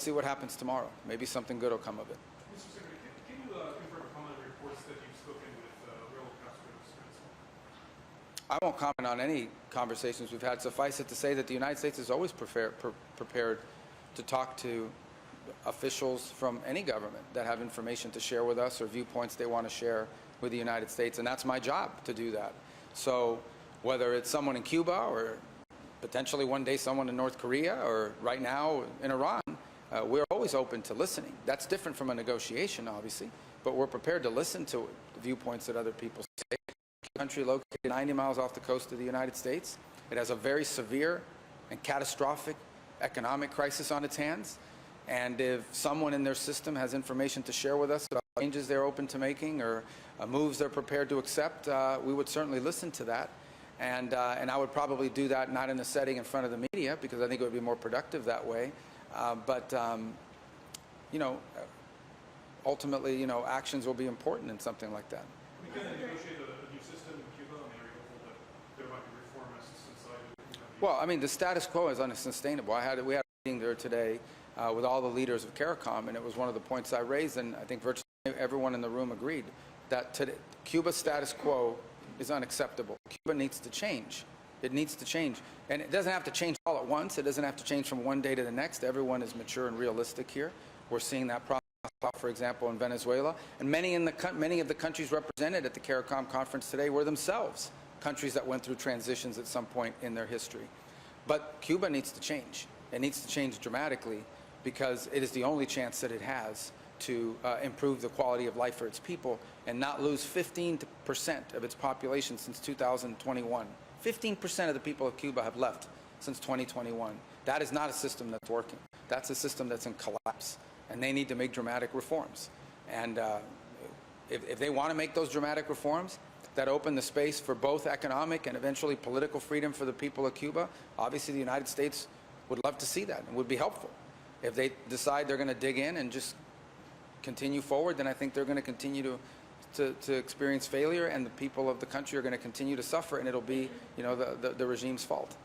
see what happens tomorrow. Maybe something good will come of it. Mr. Secretary, can you confirm a comment on reports that you've spoken with Raul Castro's counsel? I won't comment on any conversations we've had. Suffice it to say that the United States is always prepared to talk to officials from any government that have information to share with us or viewpoints they want to share with the United States, and that's my job to do that. So whether it's someone in Cuba or potentially one day someone in North Korea or right now in Iran, we're always open to listening. That's different from a negotiation, obviously, but we're prepared to listen to the viewpoints that other people say. A country located 90 miles off the coast of the United States. It has a very severe and catastrophic economic crisis on its hands. And if someone in their system has information to share with us about changes they're open to making or moves they're prepared to accept, we would certainly listen to that. And I would probably do that not in a setting in front of the media, because I think it would be more productive that way. You know, ultimately, you know, actions will be important in something like that. We can negotiate a new system in Cuba, and are you hopeful that there might be reformists inside? Well, I mean, the status quo is unsustainable. We had a meeting there today with all the leaders of CARICOM, and it was one of the points I raised, and I think virtually everyone in the room agreed that today, Cuba's status quo is unacceptable. Cuba needs to change. It needs to change. And it doesn't have to change all at once. It doesn't have to change from one day to the next. Everyone is mature and realistic here. We're seeing that process, for example, in Venezuela. And many of the countries represented at the CARICOM conference today were themselves countries that went through transitions at some point in their history. But Cuba needs to change. It needs to change dramatically, because it is the only chance that it has to improve the quality of life for its people and not lose 15% of its population since 2021. 15% of the people of Cuba have left since 2021. That is not a system that's working. That's a system that's in collapse, and they need to make dramatic reforms. And if they want to make those dramatic reforms that open the space for both economic and eventually political freedom for the people of Cuba, obviously the United States would love to see that and would be helpful. If they decide they're going to dig in and just continue forward, then I think they're going to continue to experience failure, and the people of the country are going to continue to suffer, and it'll be, you know, the regime's fault.